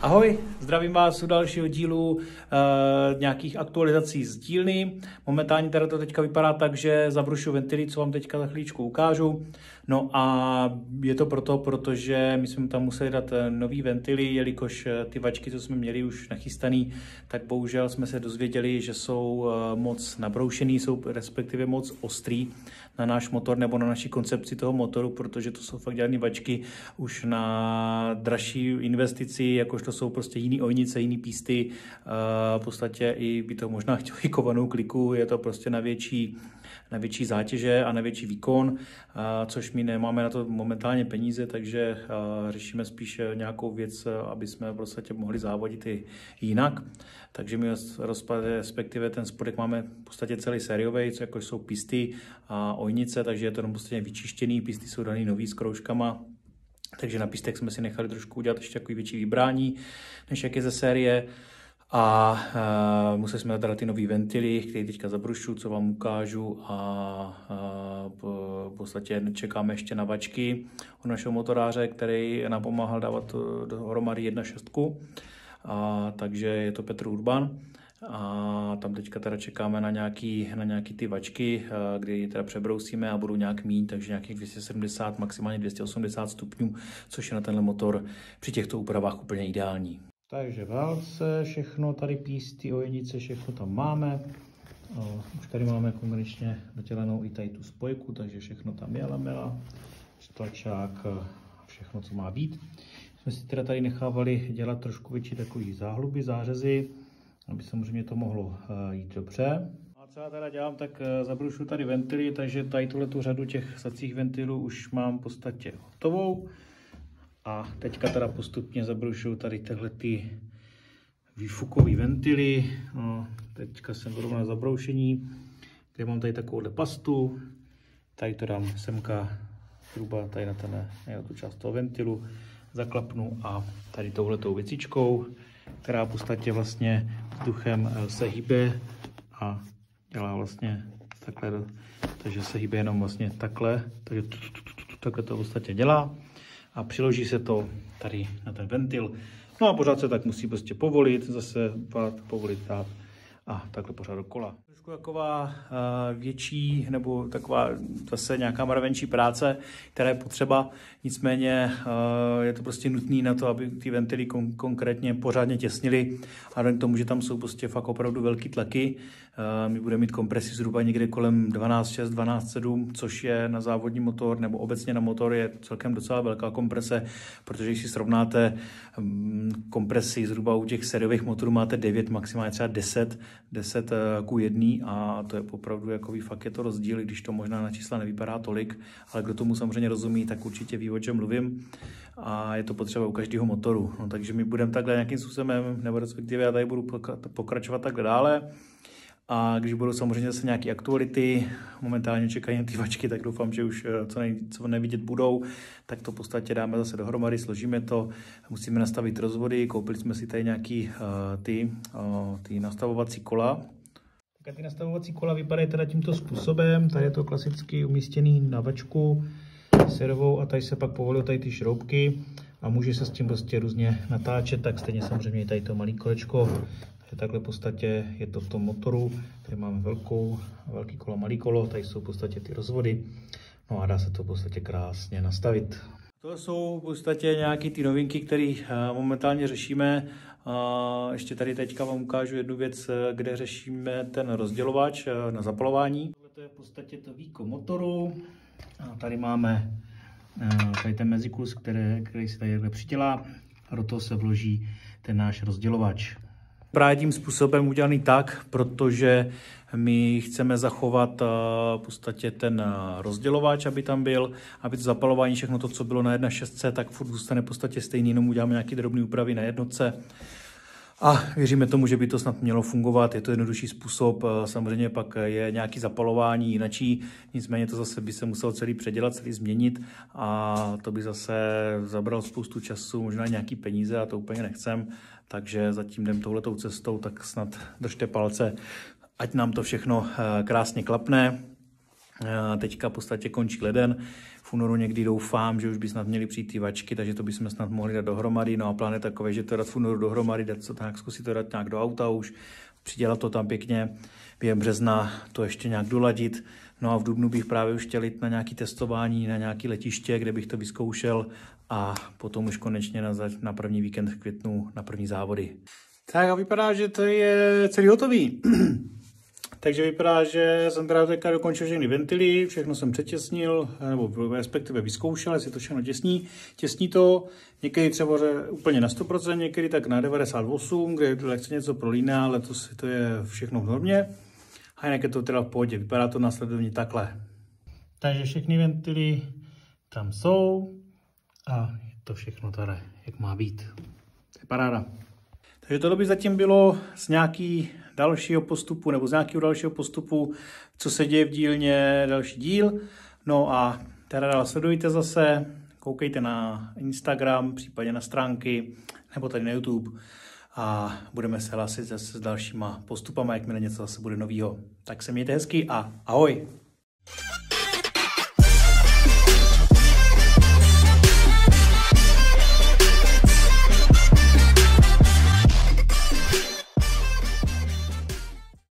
Ahoj, zdravím vás u dalšího dílu nějakých aktualizací z dílny. Momentálně teda to teďka vypadá tak, že zabrušu ventily, co vám teďka za chvíličku ukážu. No a je to proto, protože my jsme tam museli dát nový ventily, jelikož ty vačky, co jsme měli už nachystaný, tak bohužel jsme se dozvěděli, že jsou moc nabroušený, jsou respektive moc ostrý na náš motor nebo na naší koncepci toho motoru, protože to jsou fakt dělané vačky už na dražší investici, jakož to jsou prostě jiný ojnice, jiný písty, v podstatě i by to možná chtělo i kovanou kliku, je to prostě na větší zátěže a na větší výkon, což my nemáme na to momentálně peníze, takže řešíme spíš nějakou věc, aby jsme v podstatě mohli závodit i jinak. Takže my respektive ten spodek máme v podstatě celý sériový, co jako jsou písty a ojnice, takže je to prostě vyčištěný, písty jsou daný nový s kroužkama. Takže na pístech jsme si nechali trošku udělat ještě takový větší vybrání, než jak je ze série. A museli jsme dát ty nový ventily, které teďka zabrušu, co vám ukážu, a v podstatě čekáme ještě na vačky od našeho motoráře, který nám pomáhal dávat dohromady 1.6. Takže je to Petr Urban. A tam teďka teda čekáme na nějaký ty vačky, kdy teda přebrousíme a budou nějak mít, takže nějakých 270, maximálně 280 stupňů, což je na tenhle motor při těchto úpravách úplně ideální. Takže válce, všechno tady písty, ojenice, všechno tam máme. Už tady máme konečně dotělenou i tady tu spojku, takže všechno tam je, lamela, stlačák, všechno, co má být. Jsme si teda tady nechávali dělat trošku větší takový záhluby, zářezy, aby samozřejmě to mohlo jít dobře. A co já teda dělám, tak zabrušu tady ventily, takže tady tuhletu řadu těch sacích ventilů už mám v podstatě hotovou. A teďka teda postupně zabrušuju tady tyhle ty výfukové ventily. Teďka jsem zrovna na zabroušení, kde mám tady takovouhle pastu. Tady to dám semka zhruba tady na tu část toho ventilu. Zaklapnu a tady touhletou věcičkou, která v podstatě vlastně vzduchem se hýbe a dělá vlastně takhle. Takže se hýbe jenom vlastně takhle. Takže takhle to v podstatě dělá. A přiloží se to tady na ten ventil. No a pořád se tak musí prostě povolit, zase povolit dát a takhle pořád dokola. Trošku taková větší nebo taková zase nějaká mravenčí práce, která je potřeba, nicméně je to prostě nutné na to, aby ty ventily konkrétně pořádně těsnily a k tomu, že tam jsou prostě fakt opravdu velký tlaky. My budeme mít kompresi zhruba někde kolem 12.6, 12.7, což je na závodní motor nebo obecně na motor je celkem docela velká komprese, protože když si srovnáte kompresi zhruba u těch sériových motorů máte 9, maximálně třeba 10 ku 1 a to je opravdu jako fakt je to rozdíl, když to možná na čísla nevypadá tolik, ale kdo tomu samozřejmě rozumí, tak určitě ví, o čem mluvím a je to potřeba u každého motoru. No, takže my budeme takhle nějakým způsobem, nebo respektive já tady budu pokračovat takhle dále. A když budou samozřejmě zase nějaké aktuality, momentálně čekají na ty vačky, tak doufám, že už co nevidět budou, tak to v podstatě dáme zase dohromady, složíme to, musíme nastavit rozvody, koupili jsme si tady nějaký ty nastavovací kola. Tak ty nastavovací kola vypadají teda tímto způsobem, tady je to klasicky umístěný na vačku servou a tady se pak povolují tady ty šroubky a může se s tím prostě různě natáčet, tak stejně samozřejmě tady to malé kolečko. Takhle v podstatě je to v tom motoru, tady máme velký kolo, malý kolo, tady jsou v podstatě ty rozvody, no a dá se to v podstatě krásně nastavit. To jsou v podstatě nějaké ty novinky, které momentálně řešíme. Ještě tady teďka vám ukážu jednu věc, kde řešíme ten rozdělovač na zapalování. To je v podstatě to víko motoru. A tady máme tady ten mezikus, který se tady přidělá a do toho se vloží ten náš rozdělovač. Právě tím způsobem udělaný tak, protože my chceme zachovat v podstatě ten rozdělovač, aby tam byl, aby to zapalování, všechno to, co bylo na 1.6, tak furt zůstane v podstatě stejný, jenom uděláme nějaké drobné úpravy na jednotce. A věříme tomu, že by to snad mělo fungovat, je to jednodušší způsob, samozřejmě pak je nějaké zapalování jinačí, nicméně to zase by se muselo celý předělat, celý změnit a to by zase zabralo spoustu času, možná nějaký peníze a to úplně nechcem, takže zatím jdem touhletou cestou, tak snad držte palce, ať nám to všechno krásně klapne. Teďka v podstatě končí leden. V únoru někdy doufám, že už by snad měly přijít ty vačky, takže to bychom snad mohli dát dohromady. No a plán je takový, že to dát v únoru dohromady, zkusit to dát nějak do auta už, přidělat to tam pěkně, během března to ještě nějak doladit. No a v dubnu bych právě už chtěl jít na nějaké testování, na nějaké letiště, kde bych to vyzkoušel a potom už konečně na první víkend v květnu na první závody. Tak a vypadá, že to je celý hotový. Takže vypadá, že jsem teda teďka dokončil všechny ventily, všechno jsem přetěsnil, nebo respektive vyzkoušel, jestli to všechno těsní to. Někdy třeba úplně na 100%, někdy tak na 98%, kde lehce něco prolíná, ale to je všechno v normě. A jinak je to teda v pohodě, vypadá to následovně takhle. Takže všechny ventily tam jsou a je to všechno tady, jak má být. To je paráda. Takže tohle by zatím bylo z nějakého dalšího postupu, co se děje v dílně, další díl. No a teda dál sledujte zase, koukejte na Instagram, případně na stránky, nebo tady na YouTube a budeme se hlásit zase s dalšíma postupama, jakmile něco zase bude novýho. Tak se mějte hezky a ahoj!